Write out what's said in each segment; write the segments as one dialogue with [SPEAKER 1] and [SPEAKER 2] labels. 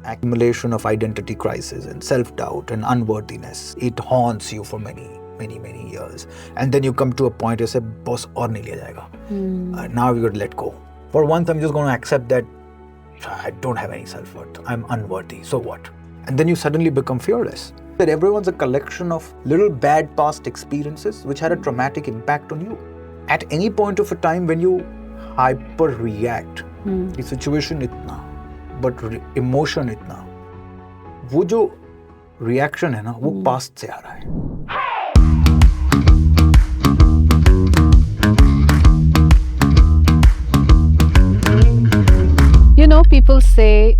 [SPEAKER 1] accumulation of identity crisis and self-doubt and unworthiness. It haunts you for many years. And then you come to a point, you say, boss, aur nahi liya jayega. Now you got to let go. For once, I'm just going to accept that I don't have any self-worth. I'm unworthy. So what? And then you suddenly become fearless. That everyone's a collection of little bad past experiences which had a traumatic impact on you. At any point of a time when you hyper-react, the situation itna, but emotion itna, वो जो reaction है ना, वो past से आ रहा है.
[SPEAKER 2] You know, people say,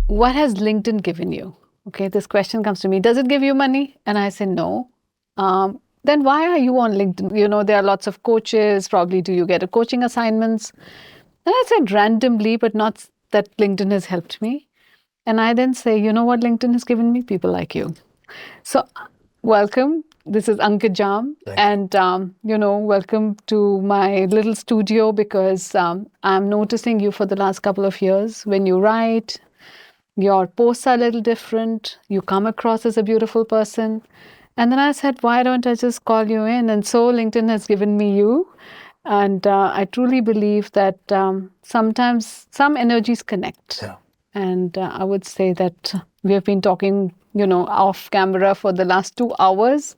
[SPEAKER 2] what has LinkedIn given you? Okay, this question comes to me. Does it give you money? And I say, no. Then why are you on LinkedIn? You know, there are lots of coaches. Probably do you get a coaching assignments? And I said randomly, but not that LinkedIn has helped me. And I then say, you know what LinkedIn has given me? People like you. So welcome. This is Ankit Jhamb. And, welcome to my little studio because I'm noticing you for the last couple of years. When you write, your posts are a little different. You come across as a beautiful person. And then I said, why don't I just call you in? And so LinkedIn has given me you. And I truly believe that sometimes some energies connect. Yeah. And I would say that we have been talking, off camera for the last 2 hours.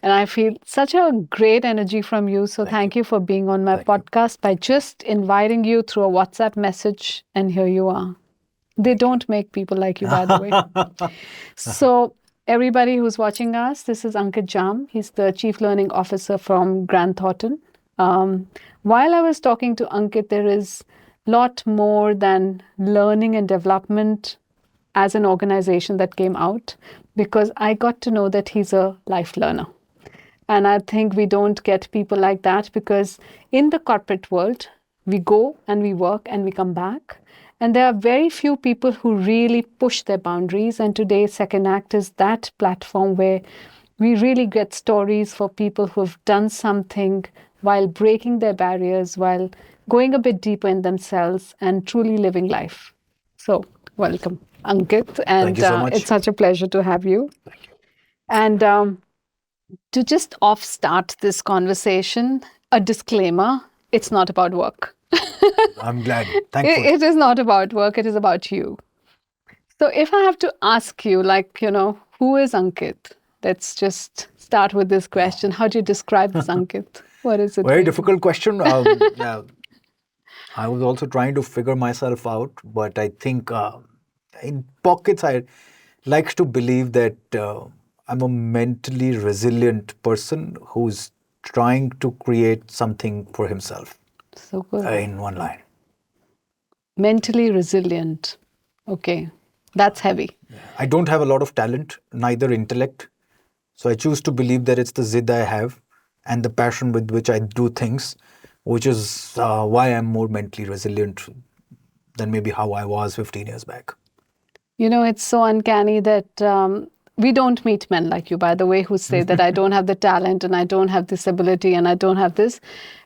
[SPEAKER 2] And I feel such a great energy from you. So thank you for being on my podcast by just inviting you through a WhatsApp message. And here you are. They don't make people like you, by the way. So everybody who's watching us, this is Ankit Jhamb. He's the Chief Learning Officer from Grand Thorton. While I was talking to Ankit, there is a lot more than learning and development as an organization that came out because I got to know that he's a life learner. And I think we don't get people like that because in the corporate world, we go and we work and we come back. And there are very few people who really push their boundaries. And today, Second Act is that platform where we really get stories for people who have done something while breaking their barriers, while going a bit deeper in themselves and truly living life. So, welcome, Ankit. And
[SPEAKER 1] Thank you so much.
[SPEAKER 2] It's such a pleasure to have you.
[SPEAKER 1] Thank you.
[SPEAKER 2] And to just start this conversation, a disclaimer, it's not about work.
[SPEAKER 1] I'm glad. Thankful.
[SPEAKER 2] It is not about work. It is about you. So if I have to ask you, who is Ankit? Let's just start with this question. How do you describe this Ankit? What is it?
[SPEAKER 1] Very difficult question. Yeah. I was also trying to figure myself out, but I think in pockets, I like to believe that I'm a mentally resilient person who's trying to create something for himself.
[SPEAKER 2] So good.
[SPEAKER 1] In one line.
[SPEAKER 2] Mentally resilient. Okay. That's heavy.
[SPEAKER 1] I don't have a lot of talent, neither intellect. So I choose to believe that it's the zid I have and the passion with which I do things, which is why I'm more mentally resilient than maybe how I was 15 years back.
[SPEAKER 2] It's so uncanny that we don't meet men like you, by the way, who say that I don't have the talent and I don't have this ability and I don't have this,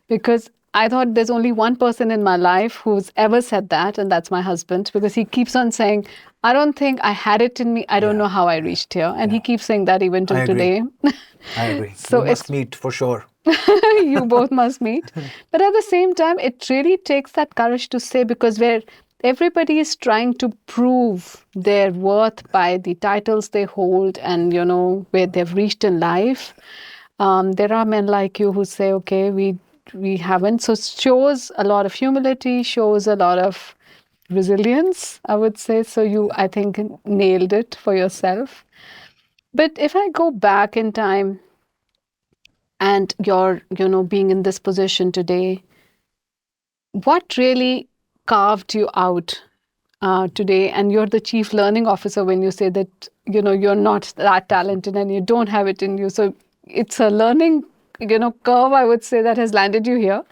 [SPEAKER 2] because I thought there's only one person in my life who's ever said that, and that's my husband, because he keeps on saying, I don't think I had it in me. I don't know how I reached here. And he keeps saying that even till today.
[SPEAKER 1] I agree.
[SPEAKER 2] So
[SPEAKER 1] we must meet for sure.
[SPEAKER 2] You both must meet. But at the same time, it really takes that courage to say, because where everybody is trying to prove their worth by the titles they hold and, where they've reached in life, there are men like you who say, okay, we haven't. So it shows a lot of humility, shows a lot of resilience, I would say. So you, I think, nailed it for yourself. But if I go back in time and you're, being in this position today, what really carved you out today? And you're the Chief Learning Officer when you say that, you're not that talented and you don't have it in you. So it's a learning curve, I would say, that has landed you here.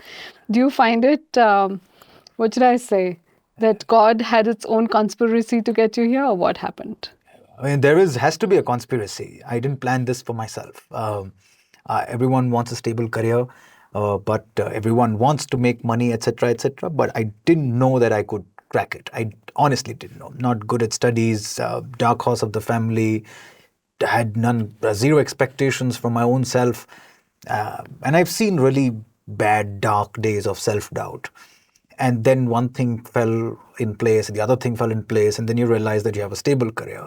[SPEAKER 2] Do you find it, what should I say, that God had its own conspiracy to get you here, or what happened?
[SPEAKER 1] I mean, has to be a conspiracy. I didn't plan this for myself. Everyone wants a stable career, but everyone wants to make money, etc., etc. But I didn't know that I could crack it. I honestly didn't know. Not good at studies, dark horse of the family, had zero expectations from my own self. And I've seen really bad, dark days of self-doubt. And then one thing fell in place, the other thing fell in place, and then you realize that you have a stable career.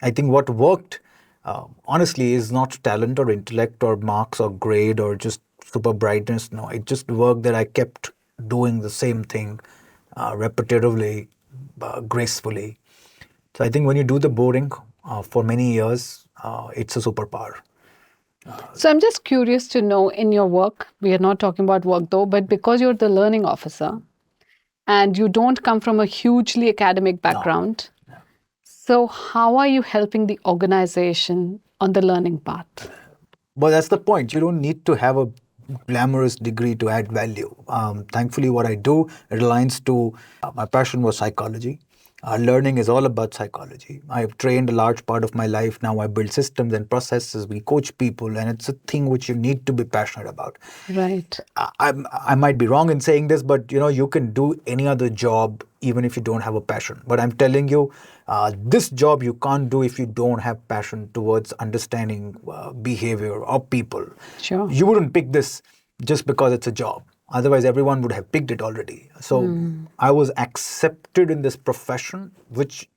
[SPEAKER 1] I think what worked, honestly, is not talent or intellect or marks or grade or just super brightness. No, it just worked that I kept doing the same thing repetitively, gracefully. So I think when you do the boring for many years, it's a superpower.
[SPEAKER 2] So I'm just curious to know, in your work, we are not talking about work though, but because you're the learning officer and you don't come from a hugely academic background, so how are you helping the organization on the learning path?
[SPEAKER 1] But that's the point. You don't need to have a glamorous degree to add value. Thankfully, what I do, it aligns to my passion was psychology. Learning is all about psychology. I've trained a large part of my life. Now I build systems and processes. We coach people, and it's a thing which you need to be passionate about.
[SPEAKER 2] Right.
[SPEAKER 1] I might be wrong in saying this, but you can do any other job even if you don't have a passion. But I'm telling you, this job you can't do if you don't have passion towards understanding behavior of people.
[SPEAKER 2] Sure.
[SPEAKER 1] You wouldn't pick this just because it's a job. Otherwise, everyone would have picked it already. So I was accepted in this profession, which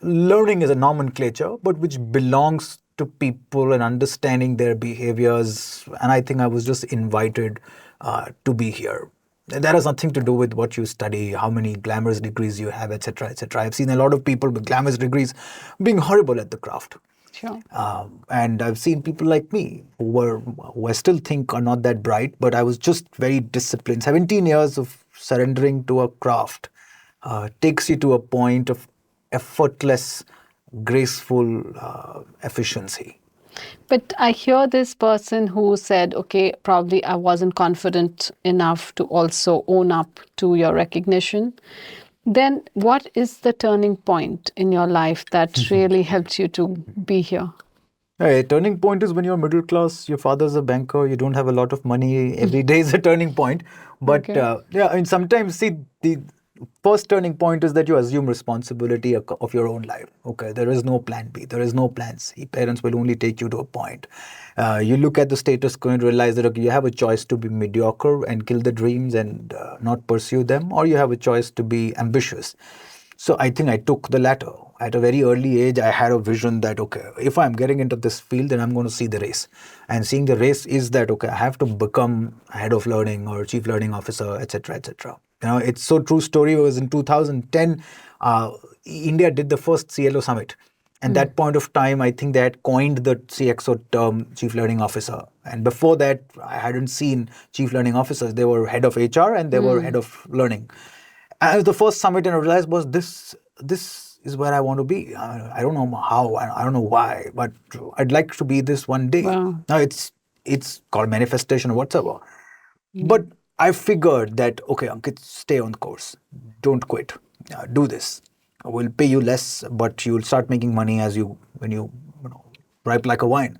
[SPEAKER 1] learning is a nomenclature, but which belongs to people and understanding their behaviors. And I think I was just invited to be here. That has nothing to do with what you study, how many glamorous degrees you have, etc., etc. I've seen a lot of people with glamorous degrees being horrible at the craft.
[SPEAKER 2] Sure.
[SPEAKER 1] And I've seen people like me who I still think are not that bright, but I was just very disciplined. 17 years of surrendering to a craft takes you to a point of effortless, graceful efficiency.
[SPEAKER 2] But I hear this person who said, okay, probably I wasn't confident enough to also own up to your recognition. Then what is the turning point in your life that really helps you to be here?
[SPEAKER 1] A turning point is when you're middle class, your father's a banker, you don't have a lot of money, every day is a turning point. But sometimes, see, the first turning point is that you assume responsibility of your own life. Okay, there is no plan B, there is no plan C. Parents will only take you to a point. You look at the status quo and realize that, okay, you have a choice to be mediocre and kill the dreams and not pursue them, or you have a choice to be ambitious. So I think I took the latter. At a very early age, I had a vision that, okay, if I'm getting into this field, then I'm going to see the race. And seeing the race is that, okay, I have to become head of learning or chief learning officer, etc., etc. It's so true story. It was in 2010, India did the first CLO summit. And that point of time, I think they had coined the CXO term, Chief Learning Officer. And before that, I hadn't seen Chief Learning Officers. They were head of HR and they were head of learning. And it was the first summit, and I realized was this is where I want to be. I don't know how, I don't know why, but I'd like to be this one day.
[SPEAKER 2] Wow.
[SPEAKER 1] Now it's called manifestation or whatever. But I figured that, okay, Ankit, stay on course. Don't quit. Do this. We'll pay you less, but you'll start making money when you ripe like a wine.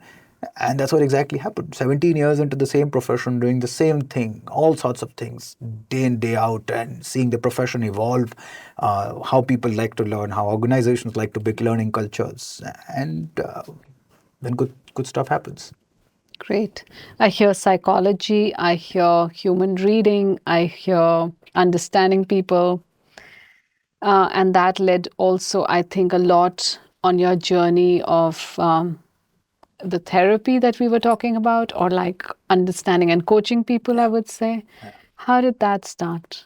[SPEAKER 1] And that's what exactly happened. 17 years into the same profession, doing the same thing, all sorts of things, day in, day out, and seeing the profession evolve, how people like to learn, how organizations like to build learning cultures, and then good stuff happens.
[SPEAKER 2] Great. I hear psychology, I hear human reading, I hear understanding people. And that led also, I think, a lot on your journey of the therapy that we were talking about, or like understanding and coaching people, I would say. How did that start?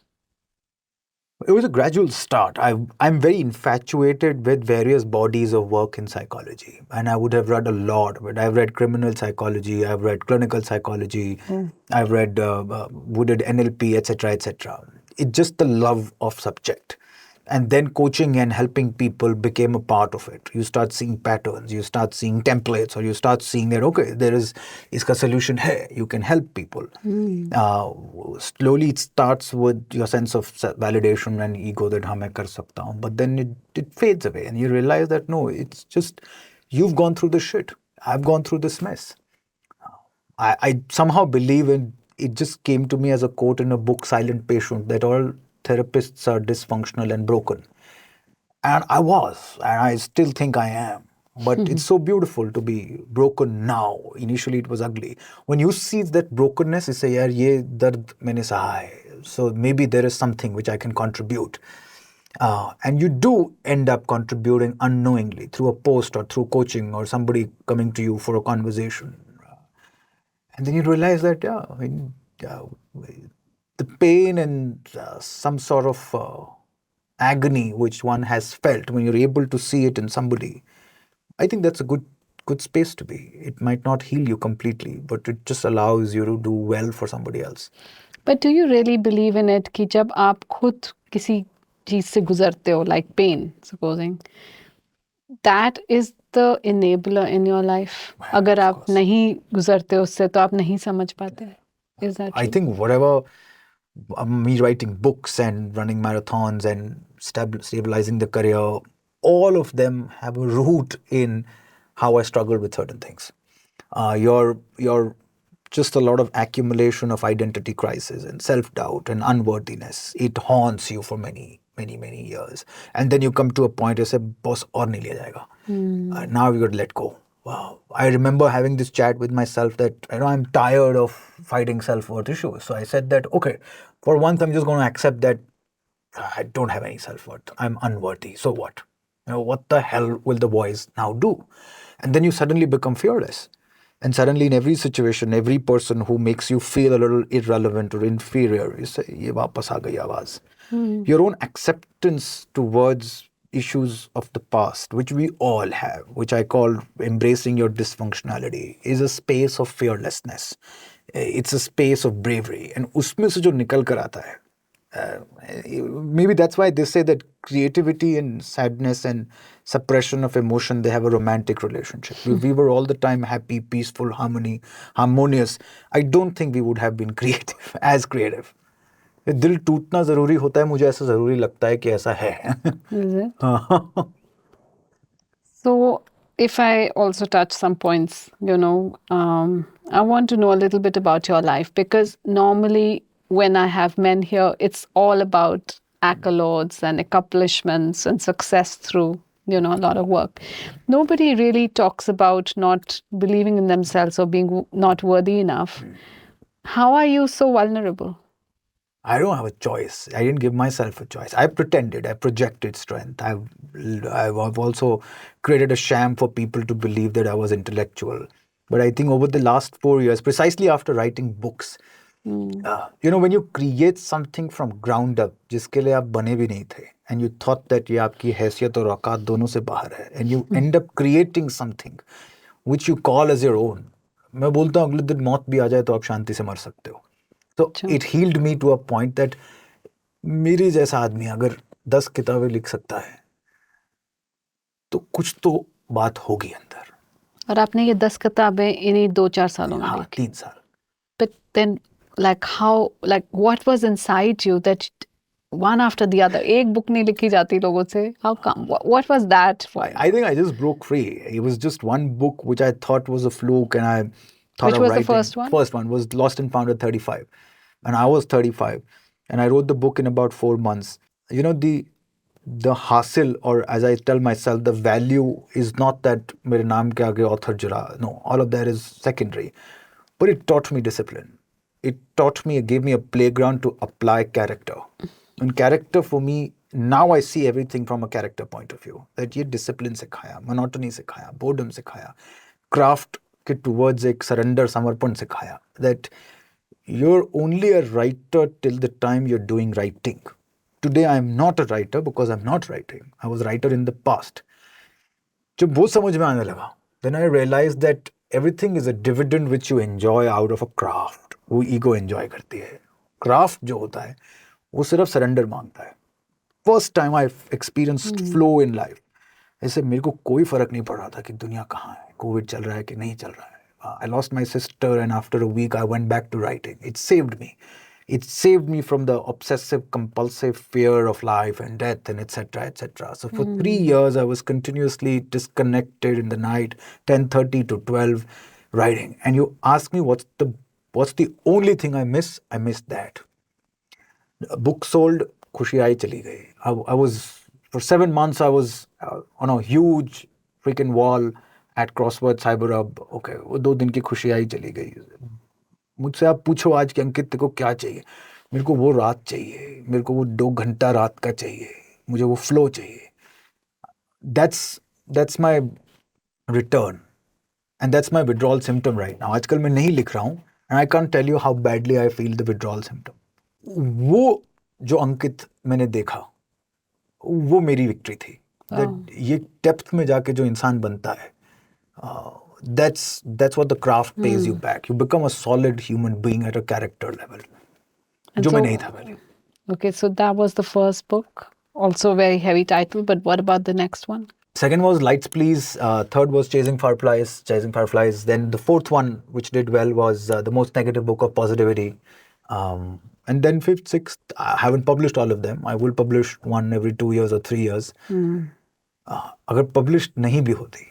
[SPEAKER 1] It was a gradual start. I'm very infatuated with various bodies of work in psychology. And I would have read a lot. But I've read criminal psychology, I've read clinical psychology, I've read wooded NLP, etc., etc. It's just the love of subject. And then coaching and helping people became a part of it. You start seeing patterns, you start seeing templates, or you start seeing that, okay, there is a solution here. You can help people. Slowly it starts with your sense of validation and ego that main kar sakta hoon. But then it fades away and you realize that, no, it's just, you've gone through the shit. I've gone through this mess. I somehow believe in, it just came to me as a quote in a book, Silent Patient, that all therapists are dysfunctional and broken. And I was, and I still think I am. But it's so beautiful to be broken now. Initially, it was ugly. When you see that brokenness, you say, "Yaar, ye dard maine saha hai. So maybe there is something which I can contribute." And you do end up contributing unknowingly through a post or through coaching or somebody coming to you for a conversation. And then you realize that, the pain and some sort of agony which one has felt when you're able to see it in somebody, I think that's a good space to be. It might not heal you completely, but it just allows you to do well for somebody else.
[SPEAKER 2] But do you really believe in it कि जब आप खुद किसी चीज से गुजरते हो, like pain, supposing, that is the enabler in your life? अगर आप नहीं गुजरते उससे तो आप नहीं समझ पाते. Is that true?
[SPEAKER 1] I think whatever, me writing books and running marathons and stabilizing the career, all of them have a root in how I struggled with certain things. You're just a lot of accumulation of identity crisis and self-doubt and unworthiness. It haunts you for many years. And then you come to a point, you say, boss, aur nahi liya jayega. Now you got to let go. Wow. I remember having this chat with myself that, I'm tired of fighting self-worth issues. So I said that, okay, for once I'm just going to accept that I don't have any self-worth. I'm unworthy. So what? What the hell will the voice now do? And then you suddenly become fearless. And suddenly in every situation, every person who makes you feel a little irrelevant or inferior, you say, ye wapas aa gayi awaaz. Your own acceptance towards issues of the past, which we all have, which I call embracing your dysfunctionality, is a space of fearlessness. It's a space of bravery. And usme se jo nikal kar aata hai, maybe that's why they say that creativity and sadness and suppression of emotion, they have a romantic relationship. If we were all the time happy, peaceful, harmonious, I don't think we would have been as creative. दिल टूटना जरूरी होता है, मुझे ऐसा जरूरी लगता है कि ऐसा है.
[SPEAKER 2] Is it? So if I also touch some points, I want to know a little bit about your life, because normally when I have men here, it's all about accolades and accomplishments and success through, a lot of work. Nobody really talks about not believing in themselves or being not worthy enough. How are you so vulnerable?
[SPEAKER 1] I don't have a choice. I didn't give myself a choice. I pretended. I projected strength. I've also created a sham for people to believe that I was intellectual. But I think over the last 4 years, precisely after writing books, when you create something from ground up, जिसके लिए आप बने भी नहीं थे, and you thought that ये आपकी हैसियत और औकात दोनों से बाहर है, and you end up creating something which you call as your own. मैं बोलता हूँ अगले दिन मौत भी आ जाए तो आप शांति से मर सकते हो. So it healed me to a point that मेरे जैसा आदमी अगर 10 किताबें लिख सकता है तो कुछ तो बात होगी अंदर.
[SPEAKER 2] और आपने ये 10 किताबें इन्हीं 2-4 सालों में लिखी?
[SPEAKER 1] 3 साल.
[SPEAKER 2] But then, what was inside you that one after the other, एक book नहीं लिखी जाती लोगों से? How come? What was that for?
[SPEAKER 1] I think I just broke free. It was just one book which I thought was a fluke, and I thought
[SPEAKER 2] Which
[SPEAKER 1] of
[SPEAKER 2] was
[SPEAKER 1] writing.
[SPEAKER 2] the first one?
[SPEAKER 1] First one was Lost and Found at 35. And I was 35. And I wrote the book in about 4 months. The hasil, or as I tell myself, the value is not that mere naam ke aage author jura. No, all of that is secondary. But it taught me discipline. It gave me a playground to apply character. And character for me, now I see everything from a character point of view. That ye discipline sikhaya, monotony sikhaya, boredom sikhaya, craft ke towards ek surrender, samarpan sikhaya. That you're only a writer till the time you're doing writing. Today I'm not a writer because I'm not writing. I was a writer in the past. जब वो समझ में आने लगा, then I realized that everything is a dividend which you enjoy out of a craft. वो ego enjoy करती है. Craft जो होता है, वो सिर्फ surrender मांगता है. First time I've experienced flow in life. ऐसे मेरे को कोई फर्क नहीं पड़ रहा था कि दुनिया कहाँ है, कोविड चल रहा है कि नहीं चल रहा है. I lost my sister, and after a week I went back to writing. It saved me. It saved me from the obsessive compulsive fear of life and death and etc. etc. So for 3 years I was continuously disconnected in the night, 10:30 to 12, writing. And you ask me what's the only thing I miss? I miss that. A book sold, खुशी आई चली गई. I was for 7 months I was on a huge freaking wall at Crossword Cyber Hub. Okay, वो 2 दिन की खुशी आई चली गई. मुझसे आप पूछो आज कि अंकित तेरे को क्या चाहिए, मेरे को वो रात चाहिए, मेरे को वो 2 घंटा रात का चाहिए, मुझे वो फ्लो चाहिए. That's my return and that's my withdrawal symptom right now. आजकल मैं नहीं लिख रहा हूँ and I can't tell you how badly I feel the withdrawal symptom. वो जो अंकित मैंने देखा वो मेरी विक्ट्री थी. ये डेप्थ में जाके जो इंसान बनता है, that's what the craft pays you back. You become a solid human being at a character level. जो मैं नहीं था पहले.
[SPEAKER 2] Okay, so that was the first book. Also very heavy title, but what about the next one?
[SPEAKER 1] Second was Lights Please. Third was Chasing Fireflies. Then the fourth one, which did well, was The Most Negative Book of Positivity. And then fifth, sixth, I haven't published all of them. I will publish one every 2 years or 3 years. अगर published नहीं भी होती,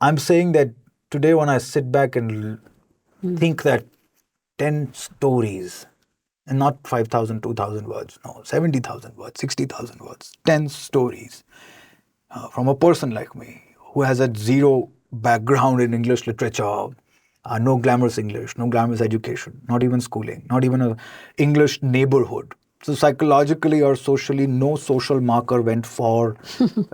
[SPEAKER 1] I'm saying that today when I sit back and think that 10 stories, and not 5,000, 2,000 words, no, 70,000 words, 60,000 words, 10 stories from a person like me who has a zero background in English literature, no glamorous English, no glamorous education, not even schooling, not even a English neighborhood. So psychologically or socially, no social marker went for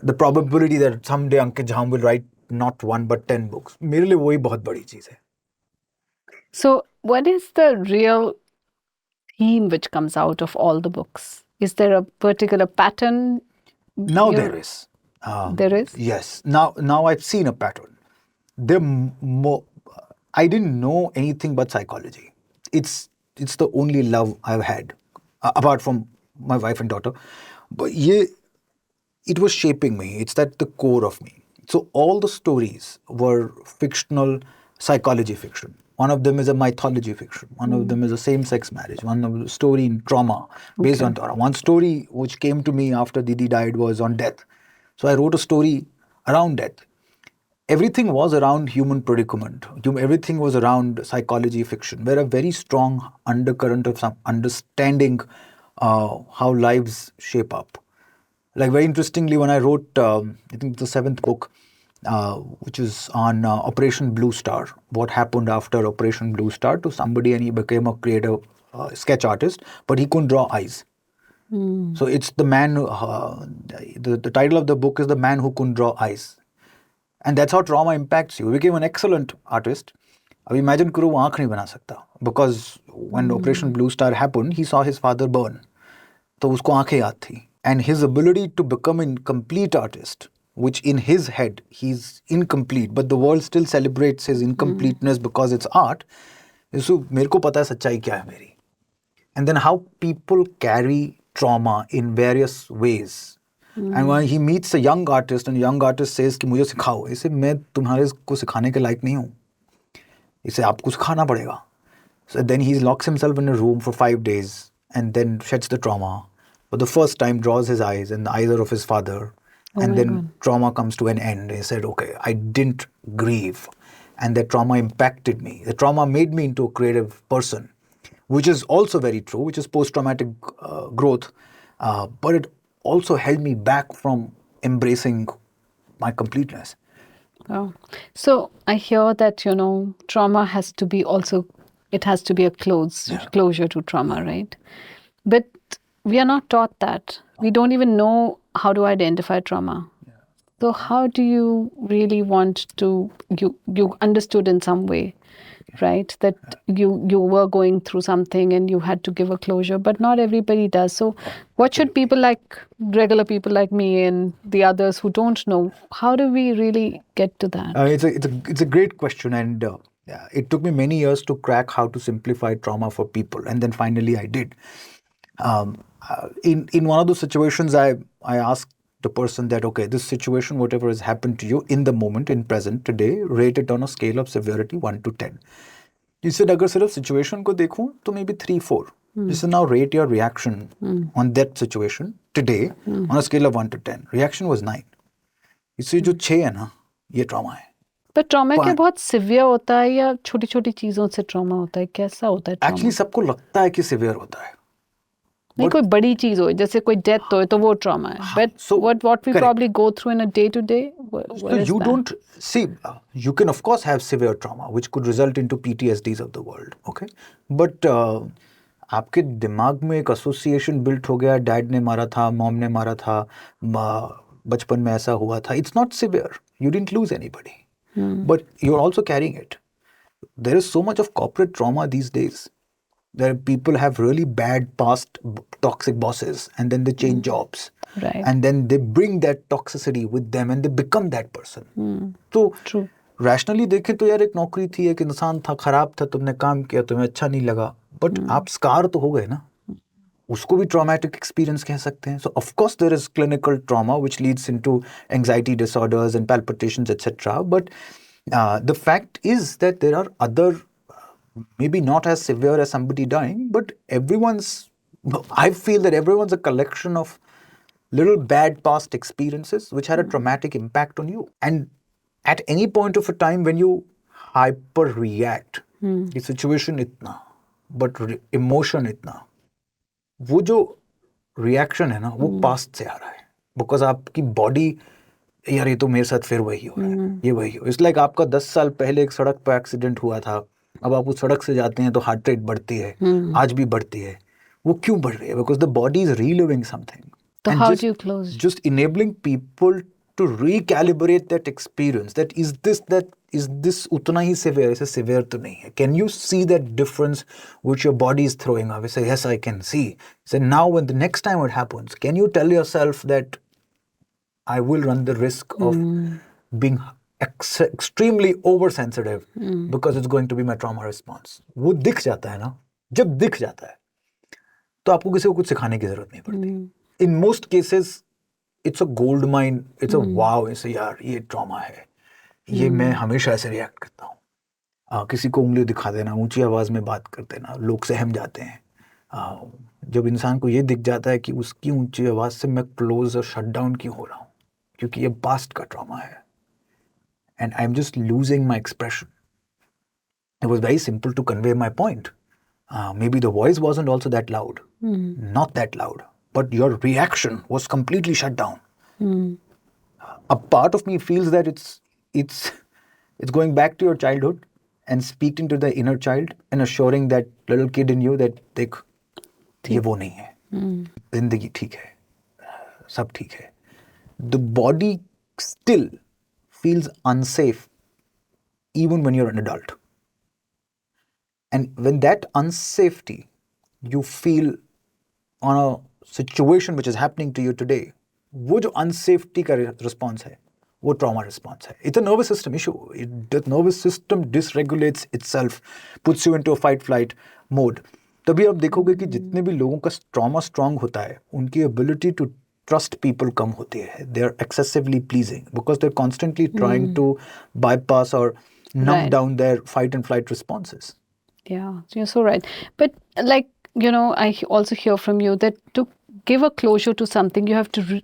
[SPEAKER 1] the probability that someday Ankit Jhamb will write not 1 but 10 books. मेरे लिए वही बहुत बड़ी चीज है.
[SPEAKER 2] So what is the real theme which comes out of all the books? Is there a particular pattern?
[SPEAKER 1] Now there is.
[SPEAKER 2] There is?
[SPEAKER 1] Yes. Now I've seen a pattern. I didn't know anything but psychology. It's the only love I've had, apart from my wife and daughter. But it was shaping me. It's at the core of me. So all the stories were fictional psychology fiction. One of them is a mythology fiction. One of them is a same-sex marriage. One of the story in trauma based on trauma. One story which came to me after Didi died was on death. So I wrote a story around death. Everything was around human predicament. Everything was around psychology fiction, where a very strong undercurrent of some understanding how lives shape up. Like very interestingly, when I wrote, I think the 7th book, which is on Operation Blue Star, what happened after Operation Blue Star to somebody, and he became a creative sketch artist, but he couldn't draw eyes. So it's the man, the title of the book is The Man Who Couldn't Draw Eyes. And that's how trauma impacts you. He became an excellent artist. अब imagine करो वो आँख नहीं बना सकता. Because when Operation Blue Star happened, he saw his father burn. तो उसको आँखें याद थी. And his ability to become a complete artist, which in his head, he's incomplete, but the world still celebrates his incompleteness because it's art. So मेरे को पता है सच्चाई क्या है मेरी. And then how people carry trauma in various ways. And when he meets a young artist and young artist says कि मुझे सिखाओ, इसे मैं तुम्हारे को सिखाने के लायक नहीं हूँ, इसे आपको सिखाना पड़ेगा. So then he locks himself in a room for 5 days and then sheds the trauma. For the first time draws his eyes and the eyes are of his father. And then trauma comes to an end. He said, okay, I didn't grieve. And that trauma impacted me. The trauma made me into a creative person, which is also very true, which is post-traumatic growth. But it also held me back from embracing my completeness.
[SPEAKER 2] Oh. So I hear that, trauma has to be also, it has to be a closure to trauma, right? But we are not taught that. We don't even know how to identify trauma. So how do you really want to, you understood in some way, right, that you were going through something and you had to give a closure, but not everybody does. So what should people like, regular people like me and the others who don't know, how do we really get to that?
[SPEAKER 1] It's a great question, and it took me many years to crack how to simplify trauma for people, and then finally I did. In one of those situations, I asked the person that, okay, this situation, whatever has happened to you in the moment, in present, today, rate it on a scale of severity 1 to 10. You said, अगर सिर्फ situation को देखूं, तो maybe 3, 4. You said, now rate your reaction on that situation today on a scale of 1 to 10. Reaction was 9. इससे जो 6 है ना, ये trauma है.
[SPEAKER 2] But trauma क्या बहुत severe होता है या छोटी छोटी चीजों से trauma होता है? कैसा होता है trauma?
[SPEAKER 1] Actually, सबको लगता है कि severe होता है.
[SPEAKER 2] नहीं कोई बड़ी चीज हो जैसे कोई डेथ हो तो वो ट्रॉमा है but
[SPEAKER 1] so,
[SPEAKER 2] what we
[SPEAKER 1] correct.
[SPEAKER 2] probably go through in a day to day
[SPEAKER 1] So you don't see, you can of course have severe trauma which could result into PTSDs of the world, okay, but आपके दिमाग में एक association built हो गया, dad ने मारा था, mom ने मारा था, बचपन में ऐसा हुआ था. It's not severe, you didn't lose anybody, but you are also carrying it. There is so much of corporate trauma these days. There people have really bad past toxic bosses and then they change jobs.
[SPEAKER 2] Right.
[SPEAKER 1] And then they bring that toxicity with them and they become that person. So
[SPEAKER 2] True.
[SPEAKER 1] rationally देखें तो यार एक नौकरी थी, एक इंसान था, खराब था, तुमने काम किया, तुम्हें अच्छा नहीं लगा, बट आप स्कार तो हो गए ना, उसको भी traumatic experience कह सकते हैं. So of course there is clinical trauma which leads into anxiety disorders and palpitations etc. But the fact is that there are other, maybe not as severe as somebody dying, but I feel that everyone's a collection of little bad past experiences which had a traumatic impact on you. And at any point of a time when you hyper react, the situation itna, but emotion itna, वो जो reaction है ना, वो past से आ रहा है, because आपकी body, यार ये तो मेरे साथ फिर वही हो रहा है, ये वही हो. इट्स लाइक आपका 10 साल पहले एक सड़क पर एक्सीडेंट हुआ था, अब आप उस सड़क से जाते हैं तो हार्ट रेट बढ़ती है, आज भी बढ़ती है. वो क्यों बढ़ रही है? Because the body is reliving something.
[SPEAKER 2] So how do you close?
[SPEAKER 1] Just enabling people to recalibrate that experience. That is this उतना ही severe? इसे severe तो नहीं है. Can you see that difference which your body is throwing up? You say, yes, I can see. So now when the next time it happens, can you tell yourself that I will run the risk of being extremely oversensitive because it's going to be my trauma response? वो दिख जाता है ना. जब दिख जाता है तो आपको किसी को कुछ सिखाने की जरूरत नहीं पड़ती. In most cases it's a gold mine. It's a wow. ऐसे यार ये trauma है, ये मैं हमेशा ऐसे react करता हूँ. किसी को उंगली दिखा देना, ऊंची आवाज में बात कर देना, लोग सहम जाते हैं. जब इंसान को ये दिख जाता है कि उसकी ऊंची आवाज से मैं क्लोज और शट डाउन क्यों हो रहा हूँ, क्योंकि ये पास्ट का ट्रॉमा है, and I'm just losing my expression. It was very simple to convey my point. Maybe the voice wasn't also that loud, not that loud, but your reaction was completely shut down. A part of me feels that it's going back to your childhood and speaking to the inner child and assuring that little kid in you that देख ये वो नहीं है, जिंदगी ठीक है, सब ठीक है. The body still feels unsafe even when you're an adult. And when that unsafety you feel on a situation which is happening to you today, वो जो unsafety का response है, वो trauma response है. It's a nervous system issue. The nervous system dysregulates itself, puts you into a fight-flight mode. तभी आप देखोगे कि जितने भी लोगों का trauma strong होता है, उनकी ability to trust people कम होती है. They're excessively pleasing because they're constantly trying to bypass or numb down their fight and flight responses.
[SPEAKER 2] Yeah, you're so right. But like, you know, I also hear from you that to give a closure to something, you have to,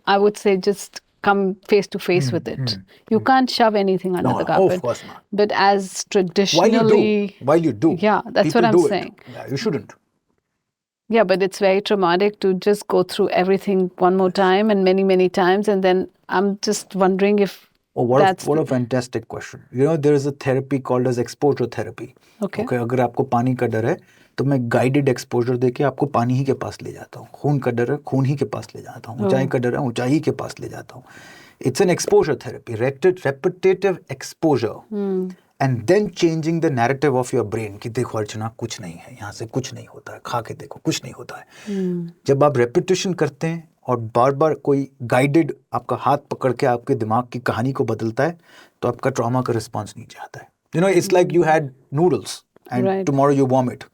[SPEAKER 2] I would say, just come face to face with it. You can't shove anything under the carpet.
[SPEAKER 1] Of course not.
[SPEAKER 2] But as traditionally...
[SPEAKER 1] While you do.
[SPEAKER 2] Yeah, that's
[SPEAKER 1] people
[SPEAKER 2] what I'm
[SPEAKER 1] do
[SPEAKER 2] saying.
[SPEAKER 1] It. Yeah, you shouldn't.
[SPEAKER 2] Yeah, but it's very traumatic to just go through everything one more time and many, many times. And then I'm just wondering if
[SPEAKER 1] what a fantastic question. You know, there is a therapy called as exposure therapy.
[SPEAKER 2] Okay.
[SPEAKER 1] अगर आपको पानी का डर है तो मैं guided exposure देके आपको पानी ही के पास ले जाता हूँ. खून का डर है, खून ही के पास ले जाता हूँ. ऊंचाई का डर है, ऊंचाई ही के पास ले जाता हूँ. It's an exposure therapy, repetitive exposure. And then changing the narrative of your brain कि देखो अर्चना कुछ नहीं है, यहाँ से कुछ नहीं होता है, खा के देखो कुछ नहीं होता है. जब आप repetition करते हैं और बार बार कोई गाइडेड आपका हाथ पकड़ के आपके दिमाग की कहानी को बदलता है तो आपका ट्रॉमा का रिस्पॉन्स नीचे आता है. You know, it's like you had noodles and tomorrow you vomit.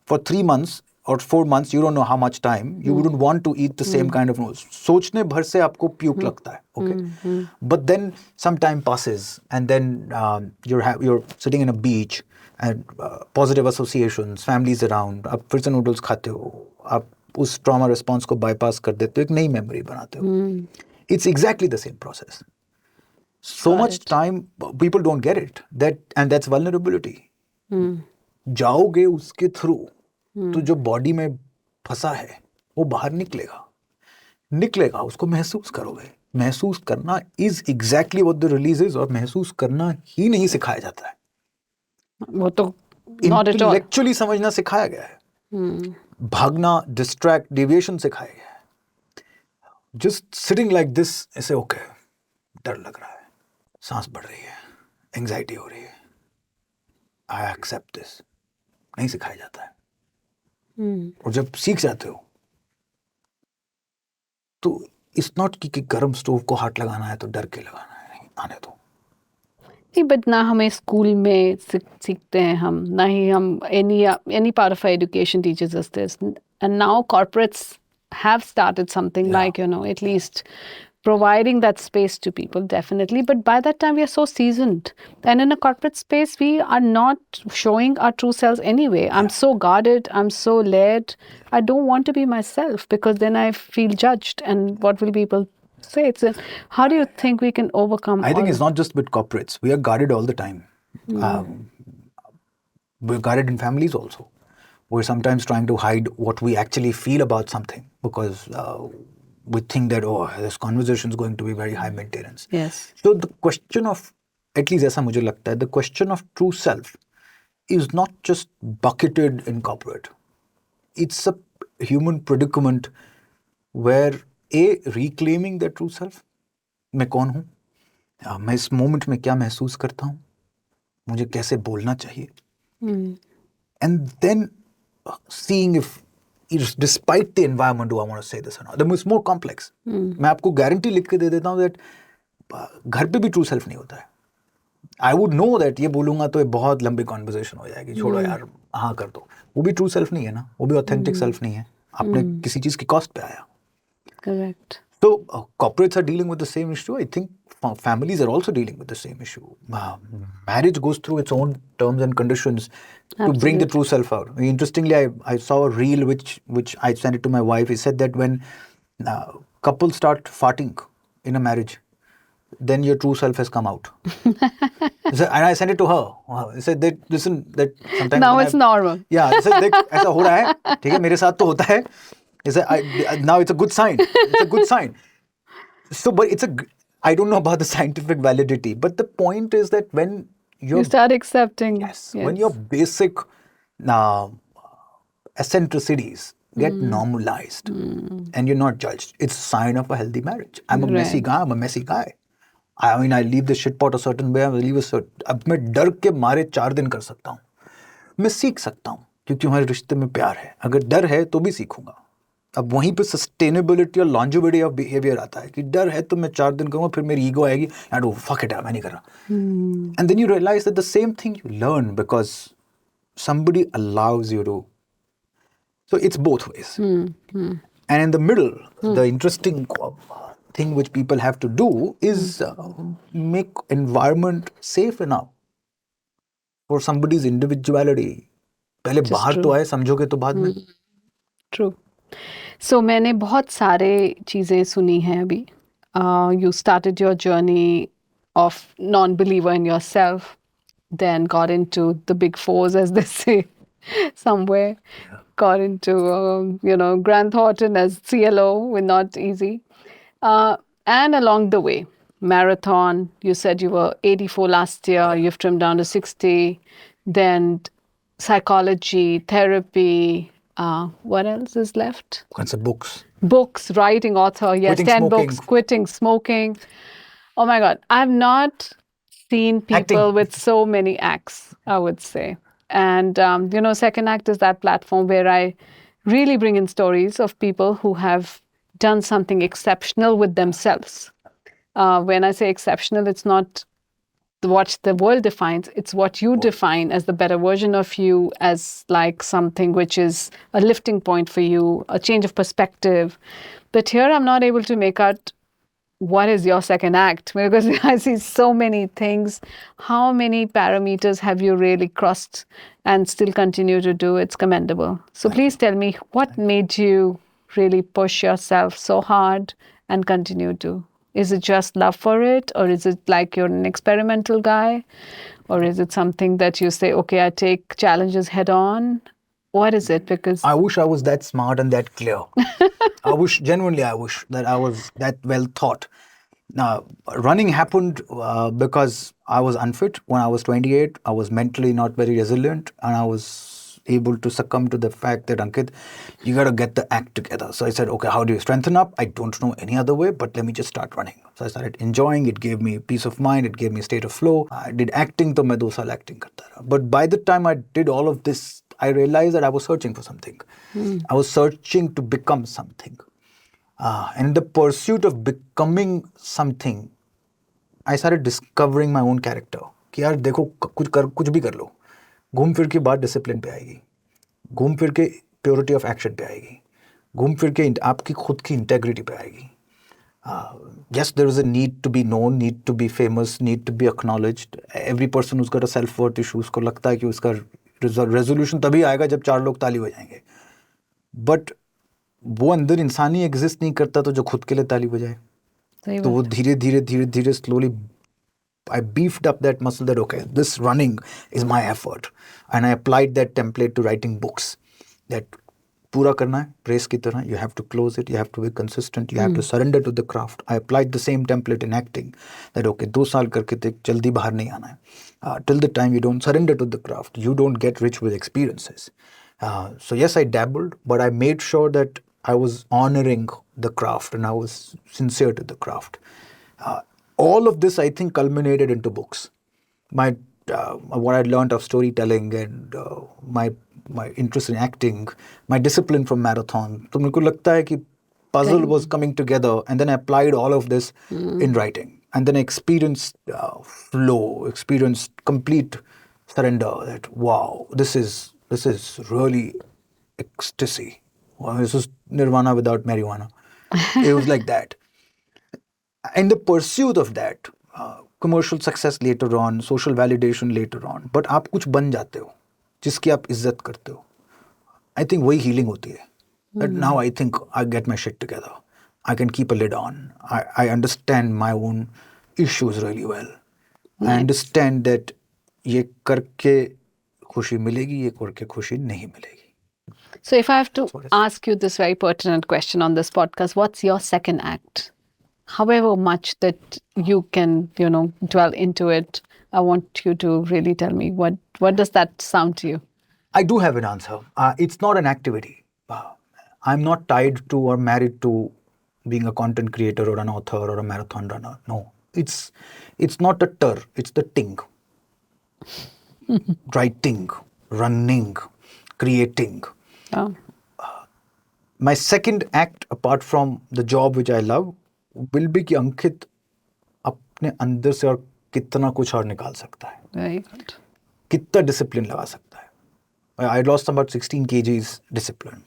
[SPEAKER 1] For 3 months or 4 months, you don't know how much time, you wouldn't want to eat the same kind of noodles. सोचने भर से आपको puke लगता है, okay? But then some time passes and then you're sitting in a beach and positive associations, families around, आप फिर से noodles खाते हो, आप उस trauma response को bypass कर देते हो, एक नई memory बनाते हो. It's exactly the same process. So much time, people don't get it. And that's vulnerability. जाओगे उसके थ्रू तो जो बॉडी में फंसा है वो बाहर निकलेगा, उसको महसूस करोगे। महसूस करना is exactly what the release is, और महसूस करना ही नहीं सिखाया जाता है,
[SPEAKER 2] वो तो not at all.
[SPEAKER 1] इंटेलेक्चुअली समझना सिखाया गया है, भागना, डिस्ट्रैक्ट, डेविएशन सिखाया गया है। जस्ट सिटिंग लाइक दिस, ऐसे ओके, डर लग रहा है, सांस बढ़ रही है, एंजाइटी हो रही है, आई एक्सेप्ट दिस, नहीं सिखाया जाता है। और जब सीख जाते हो तो इट्स नॉट कि गर्म स्टोव को हाथ लगाना है तो डर के लगाना है, नहीं, आने दो।
[SPEAKER 2] नहीं, बट ना हमें स्कूल में सीखते हैं हम, ना ही हम any part of our education teaches us this. And now corporates have started something like, at least providing that space to people, definitely. But by that time, we are so seasoned. And in a corporate space, we are not showing our true selves anyway. I'm so guarded. I'm so led. I don't want to be myself because then I feel judged. And what will people say? How do you think we can overcome
[SPEAKER 1] I think it's not just with corporates. We are guarded all the time. We're guarded in families also. We're sometimes trying to hide what we actually feel about something because we think that, this conversation is going to be very high maintenance.
[SPEAKER 2] Yes.
[SPEAKER 1] So the question of, at least ऐसा मुझे लगता है, the question of true self is not just bucketed in corporate. It's a human predicament where reclaiming the true self, मैं कौन हूँ, मैं इस moment में क्या महसूस करता हूँ, मुझे कैसे बोलना चाहिए, and then seeing if despite the environment do I want to say this or not. It's more complex. मैं आपको गारंटी लिख के दे देता हूँ that घर पे भी true self नहीं होता है. I would know that ये बोलूँगा तो ये बहुत लंबी conversation हो जाएगी, छोड़ो यार, हाँ कर दो, वो भी true self नहीं है ना, वो भी authentic self नहीं है, आपने किसी चीज़ की cost पे आया.
[SPEAKER 2] Correct.
[SPEAKER 1] So corporates are dealing with the same issue. I think families are also dealing with the same issue. Marriage goes through its own terms and conditions to bring the true self out. Interestingly, I saw a reel which I sent it to my wife. He said that when couples start farting in a marriage, then your true self has come out. And I sent it to her. I said that, listen, that sometimes
[SPEAKER 2] now it's normal.
[SPEAKER 1] Yeah, I said, देख ऐसा हो रहा है, ठीक है, मेरे साथ तो होता है. Now it's a good sign. It's a good sign. So, but I don't know about the scientific validity, but the point is that when you
[SPEAKER 2] start accepting,
[SPEAKER 1] when your basic eccentricities get normalized and you're not judged, it's a sign of a healthy marriage. I'm a messy guy. I'm a messy guy. I mean, I leave the shit pot a certain way. I leave a certain. अब मैं डर के मारे 4 दिन कर सकता हूँ. मैं सीख सकता हूँ क्योंकि हमारे रिश्ते में प्यार है. अगर डर है तो भी सीखूंगा. अब वहीं पे सस्टेनेबिलिटी और लॉन्जिविटी ऑफ बिहेवियर आता है कि डर है तो मैं 4 दिन करूँगा, फिर मेरी ईगो आएगी, यार फक इट, मैं नहीं कर रहा. And then you realise that the same thing you learn because somebody allows you to. So it's both ways. And in the middle, the interesting thing which people have to do is make environment safe enough for somebody's individuality. पहले बाहर तो आए, समझोगे तो बाद में.
[SPEAKER 2] True. So मैंने बहुत सारे चीज़ें सुनी हैं अभी. You started your journey of non-believer in yourself, then got into the big fours, as they say, somewhere. Got into, Grand Thornton as CLO, with not easy. And along the way, marathon, you said you were 84 last year, you've trimmed down to 60. Then psychology, therapy, what else is left?
[SPEAKER 1] Books.
[SPEAKER 2] Books, writing, author, yes,
[SPEAKER 1] Quitting
[SPEAKER 2] 10
[SPEAKER 1] smoking.
[SPEAKER 2] books, quitting smoking. Oh my God, I've not seen people
[SPEAKER 1] Acting.
[SPEAKER 2] with so many acts, I would say. And, Second Act is that platform where I really bring in stories of people who have done something exceptional with themselves. When I say exceptional, it's not what the world defines, it's what you define as the better version of you, as like something which is a lifting point for you, a change of perspective. But here I'm not able to make out what is your second act, because I see so many things. How many parameters have you really crossed and still continue to do? It's commendable. So please tell me, what made you really push yourself so hard and continue to? Is it just love for it, or is it like you're an experimental guy, or is it something that you say, okay, I take challenges head on, What is it? Because
[SPEAKER 1] I wish I was that smart and that clear. I wish that I was that well thought. Now, running happened because I was unfit when I was 28. I was mentally not very resilient, and I was able to succumb to the fact that, Ankit, you got to get the act together. So I said, okay, how do you strengthen up? I don't know any other way, but let me just start running. So I started enjoying. It gave me peace of mind. It gave me a state of flow. I did acting, तो मैं 2 साल acting करता रहा. But by the time I did all of this, I realized that I was searching for something. I was searching to become something. And in the pursuit of becoming something, I started discovering my own character. कि यार देखो कुछ भी कर लो, घूम फिर के बात डिसिप्लिन पे आएगी, घूम फिर के प्योरिटी ऑफ एक्शन पे आएगी, घूम फिर के आपकी खुद की इंटेग्रिटी पे आएगी. Yes, there is a need to be known, need to be famous, need to be acknowledged. Every person who's got a self-worth issue, उसको लगता है कि उसका रेजोल्यूशन तभी आएगा जब 4 लोग ताली बजाएंगे. बट वो अंदर इंसान ही एग्जिस्ट नहीं करता तो जो खुद के लिए ताली बजाए. तो वो धीरे धीरे slowly I beefed up that muscle that, okay, this running is my effort. And I applied that template to writing books. That पूरा करना है, race की तरह, you have to close it, you have to be consistent, you have to surrender to the craft. I applied the same template in acting. That, okay, 2 साल करके देख, जल्दी बाहर नहीं आना है. Till the time you don't surrender to the craft, you don't get rich with experiences. So yes, I dabbled, but I made sure that I was honoring the craft and I was sincere to the craft. All of this, I think, culminated into books. My what I learned of storytelling and my interest in acting, my discipline from marathon. तो मेरे को लगता है कि puzzle was coming together, and then I applied all of this in writing, and then I experienced flow, experienced complete surrender. That wow, this is really ecstasy. Wow, this is nirvana without marijuana. It was like that. In the pursuit of that, commercial success later on, social validation later on, but आप कुछ बन जाते हो जिसकी आप इज्जत करते हो. I think वही healing होती है. That now I think I get my shit together. I can keep a lid on. I understand my own issues really well. I understand that ये करके खुशी मिलेगी, ये करके खुशी नहीं मिलेगी.
[SPEAKER 2] So if I have to ask you this very pertinent question on this podcast, what's your second act? However much that you can, dwell into it, I want you to really tell me what does that sound to you?
[SPEAKER 1] I do have an answer. It's not an activity. I'm not tied to or married to being a content creator or an author or a marathon runner. No, it's not a tur. It's the ting. Writing, running, creating.
[SPEAKER 2] Oh.
[SPEAKER 1] My second act, apart from the job which I love, will be कि अंकित अपने अंदर से और कितना कुछ और निकाल सकता है.
[SPEAKER 2] Very good.
[SPEAKER 1] कितना डिसिप्लिन लगा सकता है. I lost about 16 kgs discipline.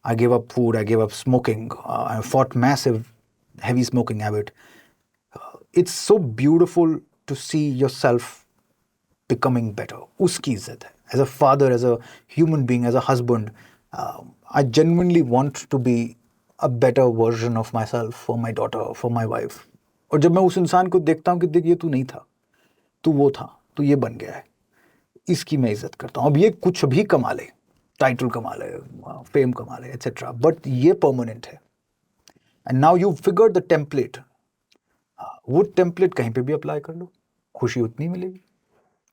[SPEAKER 1] I gave up food. I gave up smoking. I fought massive heavy smoking habit. It's so beautiful to see yourself becoming better. उसकी इज्जत है. As a father, as a human being, as a husband, I genuinely want to be a better version of myself for my daughter, for my wife. और जब मैं उस इंसान को देखता हूँ कि देख ये तू नहीं था, तू वो था, तू ये बन गया है, इसकी मैं इज्जत करता हूँ. अब ये कुछ भी कमा ले, टाइटल कमा ले, फेम कमा ले, etc. बट ये परमानेंट है. And now you figure the template. वो टेम्पलेट कहीं पे भी अप्लाई कर लो, खुशी उतनी मिलेगी.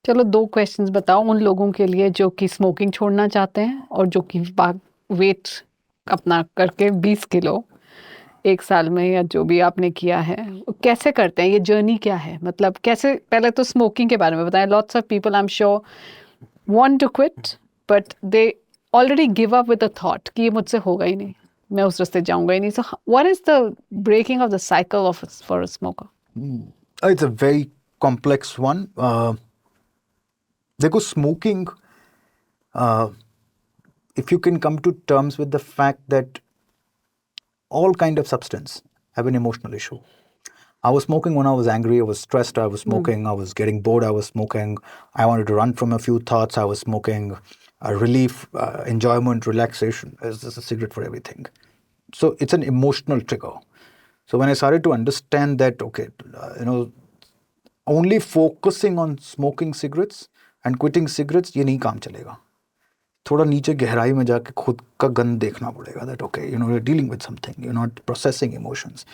[SPEAKER 2] चलो 2 क्वेश्चंस बताओ उन लोगों के लिए जो कि स्मोकिंग छोड़ना चाहते हैं और जो कि वेट अपना करके 20 किलो 1 साल में या जो भी आपने किया है, कैसे करते हैं, ये जर्नी क्या है, मतलब कैसे. पहले तो स्मोकिंग के बारे में बताएं. Lots of people I am sure want to quit but they already give up with the thought कि ये मुझसे होगा ही नहीं, मैं उस रास्ते जाऊंगा ही नहीं. So what is the breaking of the cycle of for a smoker?
[SPEAKER 1] It's a very complex one. देखो, smoking, if you can come to terms with the fact that all kind of substance have an emotional issue. I was smoking when I was angry, I was stressed, I was smoking, I was getting bored, I was smoking, I wanted to run from a few thoughts, I was smoking, relief, enjoyment, relaxation. There's a cigarette for everything. So it's an emotional trigger. So when I started to understand that, okay, only focusing on smoking cigarettes and quitting cigarettes, ये नहीं काम चलेगा. थोड़ा नीचे गहराई में जाके खुद का गंद देखना पड़ेगा, that okay, you're dealing with something, you're not processing emotions,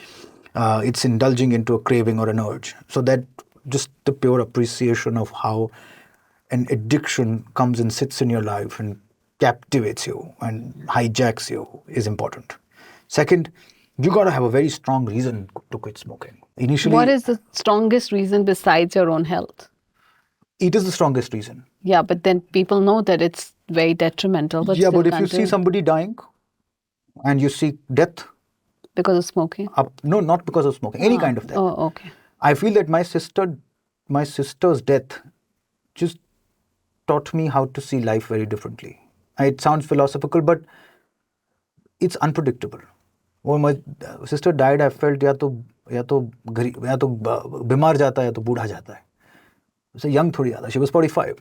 [SPEAKER 1] it's indulging into a craving or an urge. So that just the pure appreciation of how an addiction comes and sits in your life and captivates you and hijacks you is important. Second, you got to have a very strong reason to quit smoking. Initially,
[SPEAKER 2] What is the strongest reason besides your own health?
[SPEAKER 1] it is the strongest reason.
[SPEAKER 2] Yeah, but then people know that it's very detrimental. But
[SPEAKER 1] Yeah,
[SPEAKER 2] still
[SPEAKER 1] but if you see
[SPEAKER 2] continue
[SPEAKER 1] somebody dying and you see death,
[SPEAKER 2] because of smoking.
[SPEAKER 1] no, not because of smoking, any kind of death.
[SPEAKER 2] Oh, okay.
[SPEAKER 1] I feel that my sister's death just taught me how to see life very differently. It sounds philosophical, but it's unpredictable. When my sister died, I felt या तो बीमार जाता है या तो बूढ़ा जाता है. So young थोड़ी ज़्यादा. She was 45,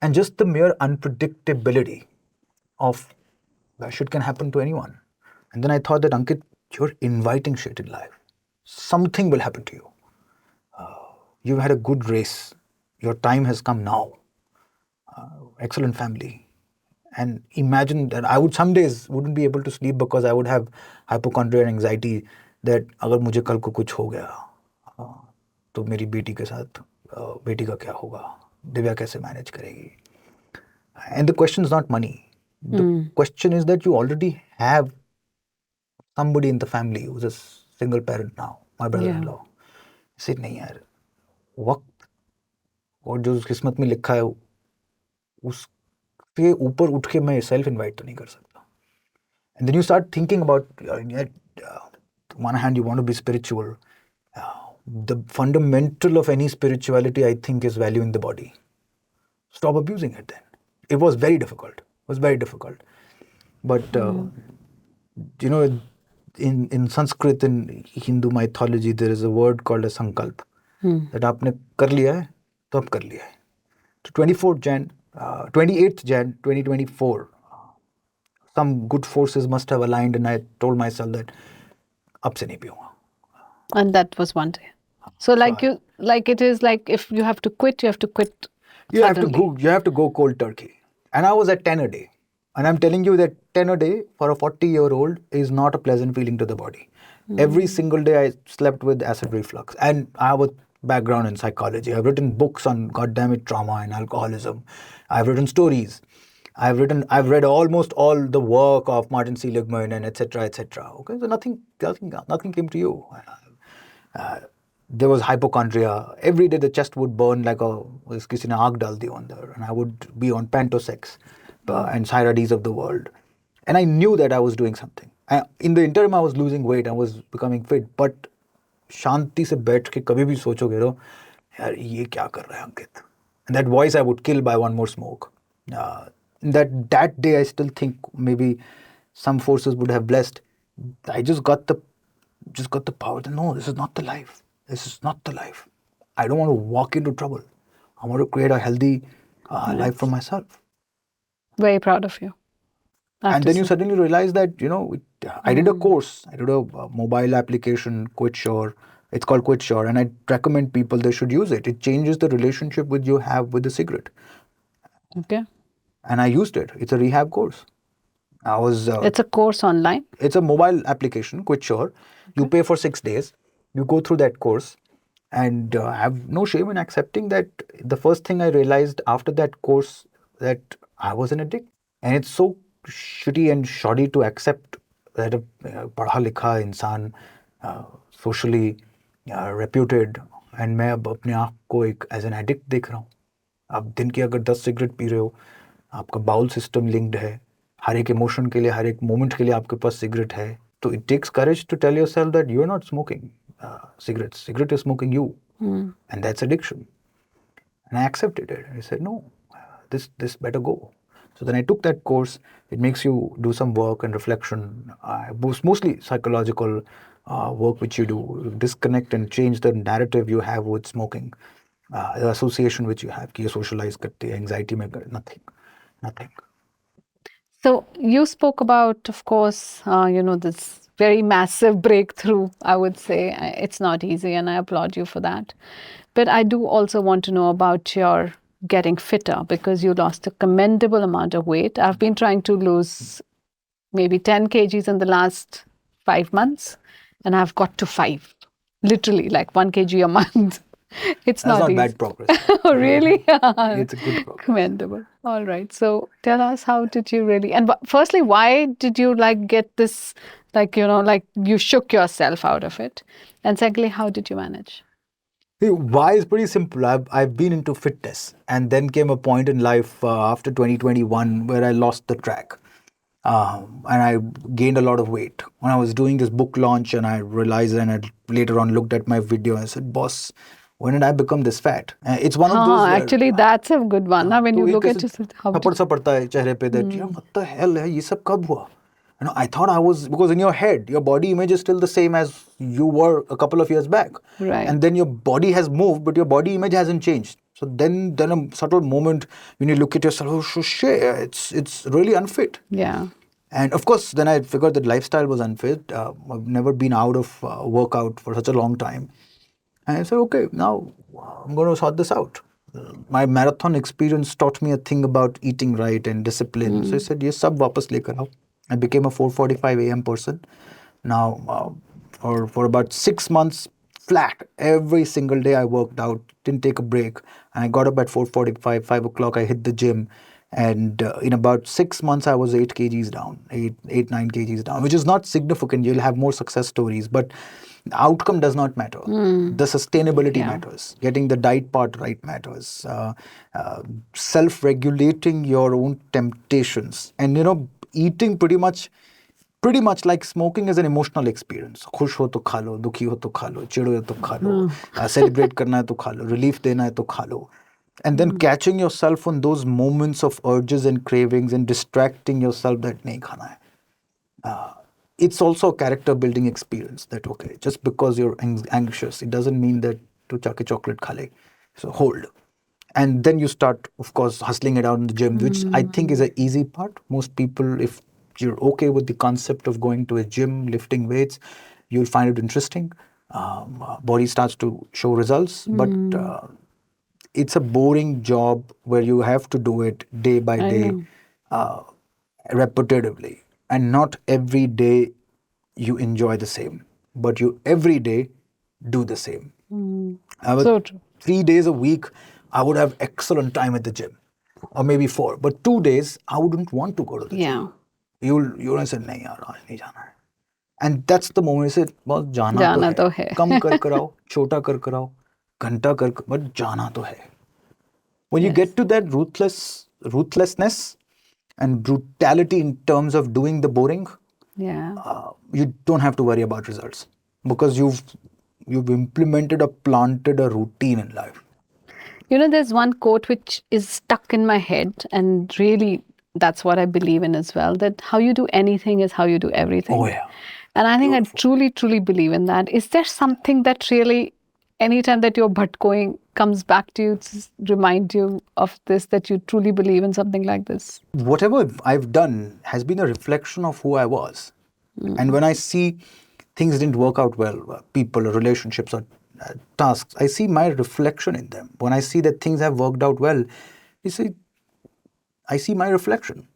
[SPEAKER 1] and just the mere unpredictability of that shit can happen to anyone. And then I thought that Ankit, you're inviting shit in life. Something will happen to you. You've had a good race. Your time has come now. Excellent family. And imagine that I would some days wouldn't be able to sleep because I would have hypochondria and anxiety that अगर मुझे कल को कुछ हो गया तो मेरी बेटी के साथ बेटी का क्या होगा, दिव्या कैसे मैनेज करेगी. And the question is not money. The question is that you already have somebody in the family who's a single parent now, my brother-in-law. Say नहीं यार, वक्त और जो किस्मत में लिखा है उसके ऊपर उठ के मैं सेल्फ इनवाइट तो नहीं कर सकता. And then you start thinking about, on one hand you want to be spiritual. The fundamental of any spirituality, I think, is valuing the body. Stop abusing it then. It was very difficult. It was very difficult. But, in Sanskrit, in Hindu mythology, there is a word called a sankalp. That आपने कर लिया है, तो अब कर लिया है. So 28th Jan 2024, some good forces must have aligned and I told myself that अब से नहीं पीऊंगा.
[SPEAKER 2] And that was one day. So it is like if you have to quit, you have to quit.
[SPEAKER 1] You have to go cold turkey. And I was at 10 a day. And I'm telling you that 10 a day for a 40-year-old is not a pleasant feeling to the body. Every single day I slept with acid reflux. And I have a background in psychology. I've written books on goddammit trauma and alcoholism. I've written stories. I've read almost all the work of Martin Seligman and etc. Okay, so nothing came to you. There was hypochondria. Every day the chest would burn like किसी ने आग डाल दी अंदर, and I would be on Pantosex and Cyradis of the world. And I knew that I was doing something. In the interim, I was losing weight. I was becoming fit. But शांति से बैठ के कभी भी सोचोगे तो यार ये क्या कर रहा है अंकित. And that voice I would kill by one more smoke. That day I still think maybe some forces would have blessed. I just got the power to know this is not the life. This is not the life. I don't want to walk into trouble. I want to create a healthy life for myself.
[SPEAKER 2] Very proud of you.
[SPEAKER 1] And then you suddenly realize that, I did a course. I did a mobile application, QuitSure. It's called QuitSure. And I recommend people they should use it. It changes the relationship you have with the cigarette.
[SPEAKER 2] Okay.
[SPEAKER 1] And I used it. It's a rehab course.
[SPEAKER 2] It's a course online?
[SPEAKER 1] It's a mobile application, QuitSure. Okay. You pay for 6 days. You go through that course. And I have no shame in accepting that the first thing I realized after that course that I was an addict. And it's so shitty and shoddy to accept that a पढ़ा लिखा इंसान socially reputed and मैं अब अपने आप को एक as an addict देख रहा हूँ. आप दिन की अगर 10 सिगरेट पी रहे हो, आपका बाउल सिस्टम लिंक्ड है, हर एक इमोशन के लिए, हर एक मोमेंट के लिए आपके पास सिगरेट है, तो it takes courage to tell yourself that you are not smoking cigarettes. Cigarette is smoking you, and that's addiction. And I accepted it. I said, no, this better go. So then I took that course. It makes you do some work and reflection, mostly psychological work which you do, disconnect and change the narrative you have with smoking, the association which you have, कि ये socialize करते हैं, anxiety में nothing.
[SPEAKER 2] So you spoke about, of course, this very massive breakthrough, I would say. It's not easy and I applaud you for that. But I do also want to know about your getting fitter? Because you lost a commendable amount of weight. I've been trying to lose maybe 10 kgs in the last 5 months, and I've got to 5. Literally, like 1 kg a month. It's
[SPEAKER 1] That's not
[SPEAKER 2] easy.
[SPEAKER 1] bad progress.
[SPEAKER 2] Oh, really?
[SPEAKER 1] It's a good progress.
[SPEAKER 2] Commendable. All right. So tell us, how did you really, and firstly, why did you like get this, like, like you shook yourself out of it? And secondly, how did you manage?
[SPEAKER 1] Why is pretty simple. I've been into fitness, and then came a point in life after 2021 where I lost the track. And I gained a lot of weight. When I was doing this book launch, and I realized, and I later on looked at my video, and I said, boss, when did I become this fat? It's one of those.
[SPEAKER 2] Actually, that's a good one. Now, when you look at yourself, how
[SPEAKER 1] थप्पड़ सा पड़ता है चेहरे पे that, what the hell है ये सब कब हुआ? I thought I was, because in your head, your body image is still the same as you were a couple of years back.
[SPEAKER 2] Right.
[SPEAKER 1] And then your body has moved, but your body image hasn't changed. So then a subtle moment when you look at yourself, oh shit, it's really unfit.
[SPEAKER 2] Yeah.
[SPEAKER 1] And of course, then I figured that lifestyle was unfit. I've never been out of workout for such a long time. And I said, okay, now I'm going to sort this out. My marathon experience taught me a thing about eating right and discipline. So I said, yes, sab wapas lekar aao. I became a 4:45 a.m. person. Now, for about 6 months flat, every single day I worked out, didn't take a break. And I got up at 4:45, 5 o'clock, I hit the gym. And in about 6 months, I was 8 kgs down, 9 kgs down, which is not significant. You'll have more success stories, but the outcome does not matter. The sustainability matters. Getting the diet part right matters. Self-regulating your own temptations. And, eating pretty much like smoking is an emotional experience. खुश हो तो खा लो, दुखी हो तो खा लो, चिढ़ हो तो खा लो, celebrate करना है तो खा लो, relief देना है तो खा लो. And then catching yourself on those moments of urges and cravings and distracting yourself that nahi khana hai. It's also a character building experience that, okay, just because you're anxious, it doesn't mean that to chake chocolate kha le. So hold. And then you start, of course, hustling it out in the gym, which I think is an easy part. Most people, if you're okay with the concept of going to a gym, lifting weights, you'll find it interesting. Body starts to show results, but it's a boring job where you have to do it day by day, repetitively. And not every day you enjoy the same, but you every day do the same.
[SPEAKER 2] So true.
[SPEAKER 1] 3 days a week, I would have excellent time at the gym, or maybe 4. But 2 days, I wouldn't want to go to the gym. You'll say, nahi yaar, aaj nahi jana hai. And that's the moment you say, boss, jana to hai. Kam kar karao, chota kar karao, ghanta kar, but jana to hai. When you get to that ruthlessness and brutality in terms of doing the boring, you don't have to worry about results, because you've implemented or planted a routine in life.
[SPEAKER 2] There's one quote which is stuck in my head, and really that's what I believe in as well, that how you do anything is how you do everything.
[SPEAKER 1] Oh, yeah.
[SPEAKER 2] And I think I truly, truly believe in that. Is there something that really, anytime that you're bhatkoing, comes back to you to remind you of this, that you truly believe in something like this?
[SPEAKER 1] Whatever I've done has been a reflection of who I was. And when I see things didn't work out well, people, relationships, or tasks, I see my reflection in them. When I see that things have worked out well, I see my reflection.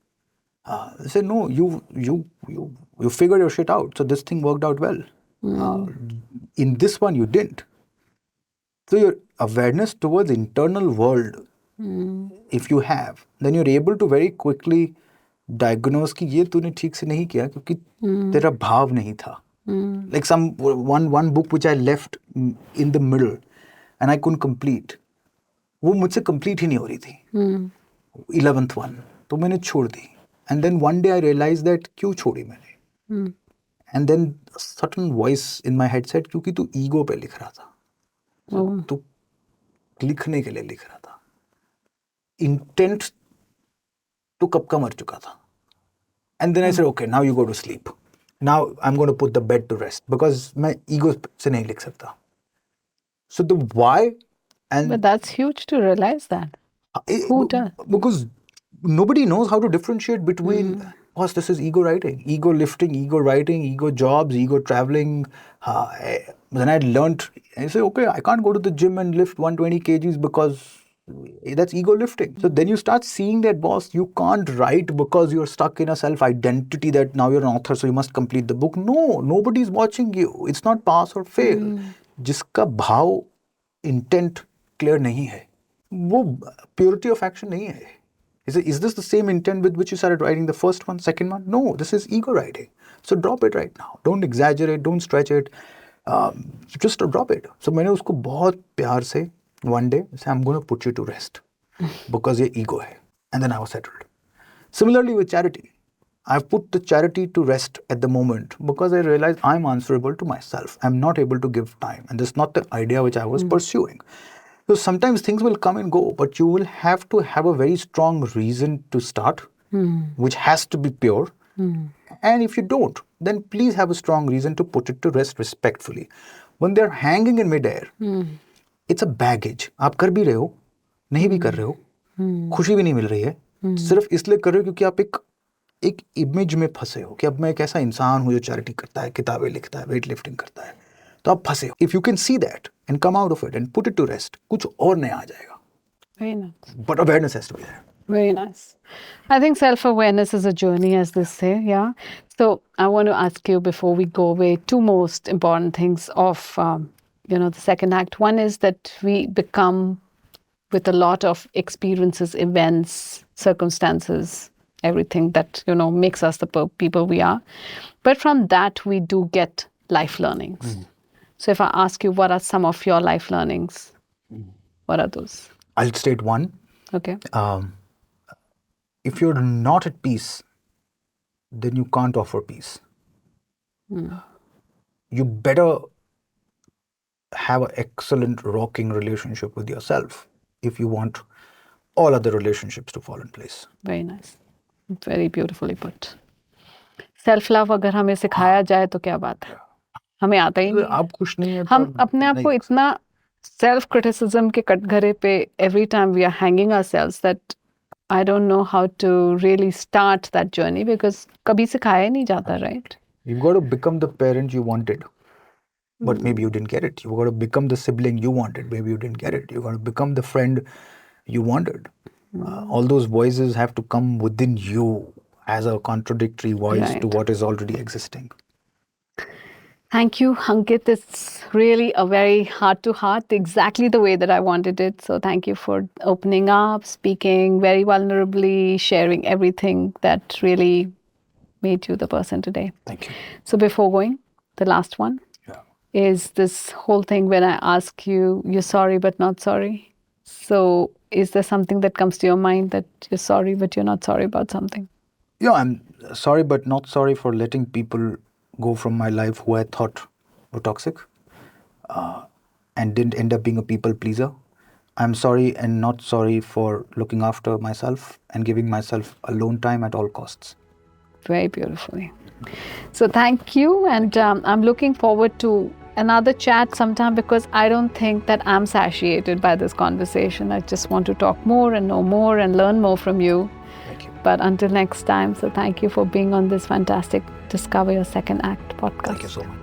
[SPEAKER 1] I say, no, you figured your shit out. So this thing worked out well. In this one, you didn't. So your awareness towards internal world, if you have, then you're able to very quickly diagnose कि ये तूने ठीक से नहीं किया क्योंकि तेरा भाव नहीं था. Like one book which I left in the middle and I couldn't complete. वो मुझसे complete ही नहीं हो रही थी. 11th one. तो मैंने छोड़ दी. And then one day I realized that क्यों छोड़ी मैंने? And then a certain voice in my head said, क्योंकि तू ego पे लिख रहा था. तू लिखने के लिए लिख रहा था. Intent तो कब का मर चुका था. And then I said, okay, now you go to sleep. Now I'm going to put the bed to rest because मैं ego से नहीं लिख सकता. So the why and...
[SPEAKER 2] But that's huge to realize that. Who does?
[SPEAKER 1] Because nobody knows how to differentiate between, this is ego writing, ego lifting, ego writing, ego jobs, ego traveling. Then I learned, I say, okay, I can't go to the gym and lift 120 kgs because That's ego lifting. So then you start seeing that, boss, you can't write because you're stuck in a self-identity that now you're an author, so you must complete the book. No, nobody's watching you. It's not pass or fail. जिसका भाव intent clear नहीं है, वो purity of action नहीं है. Is this the same intent with which you started writing the first one, second one? No, this is ego writing. So drop it right now. Don't exaggerate, don't stretch it. Just drop it. So मैंने उसको बहुत प्यार से one day say, I'm going to put you to rest because your ego hai. And then I was settled. Similarly with charity, I've put the charity to rest at the moment because I realized I'm answerable to myself. I'm not able to give time. And that's not the idea which I was pursuing. So sometimes things will come and go, but you will have to have a very strong reason to start, which has to be pure. And if you don't, then please have a strong reason to put it to rest respectfully. When they're hanging in midair, it's a baggage. आप कर भी रहे हो, नहीं भी कर रहे हो, खुशी भी नहीं मिल रही है, सिर्फ इसलिए कर रहे हो क्योंकि आप एक इमेज में फंसे हो कि अब मैं एक ऐसा इंसान हूँ जो चैरिटी करता है, किताबें लिखता है, वेट लिफ्टिंग करता है, तो आप फंसे हो. If you can see that and come out of it and put it to rest, कुछ और नया आ जाएगा.
[SPEAKER 2] Very nice.
[SPEAKER 1] But awareness has to be there.
[SPEAKER 2] Very nice. I think self-awareness is a journey, as they say, yeah. So I want to ask you before we go away, two most important things of, the second act. One is that we become with a lot of experiences, events, circumstances, everything that, makes us the people we are. But from that, we do get life learnings. So if I ask you, what are some of your life learnings? What are those?
[SPEAKER 1] I'll state one.
[SPEAKER 2] Okay.
[SPEAKER 1] If you're not at peace, then you can't offer peace. You better have an excellent rocking relationship with yourself if you want all other relationships to fall in place.
[SPEAKER 2] Very nice. Very beautifully put. Self-love अगर हमें सिखाया जाए तो क्या बात है, हमें आता ही नहीं.
[SPEAKER 1] आप खुश नहीं है,
[SPEAKER 2] हम अपने आप को इतना self-criticism के कटघरे पे every time we are hanging ourselves that I don't know how to really start that journey because कभी सिखाया नहीं जाता, right?
[SPEAKER 1] You've got to become the parent you wanted, but maybe you didn't get it. You've got to become the sibling you wanted, maybe you didn't get it. You've got to become the friend you wanted. All those voices have to come within you as a contradictory voice to what is already existing.
[SPEAKER 2] Thank you, Ankit. It's really a very heart-to-heart, exactly the way that I wanted it. So thank you for opening up, speaking very vulnerably, sharing everything that really made you the person today.
[SPEAKER 1] Thank you.
[SPEAKER 2] So before going, the last one is this whole thing when I ask you, you're sorry but not sorry. So is there something that comes to your mind that you're sorry but you're not sorry about something?
[SPEAKER 1] Yeah, I'm sorry but not sorry for letting people go from my life who I thought were toxic and didn't end up being a people pleaser. I'm sorry and not sorry for looking after myself and giving myself alone time at all costs.
[SPEAKER 2] Very beautifully. So thank you, and I'm looking forward to another chat sometime because I don't think that I'm satiated by this conversation. I just want to talk more and know more and learn more from you.
[SPEAKER 1] Thank you.
[SPEAKER 2] But until next time, so thank you for being on this fantastic Discover Your Second Act podcast.
[SPEAKER 1] Thank you so much.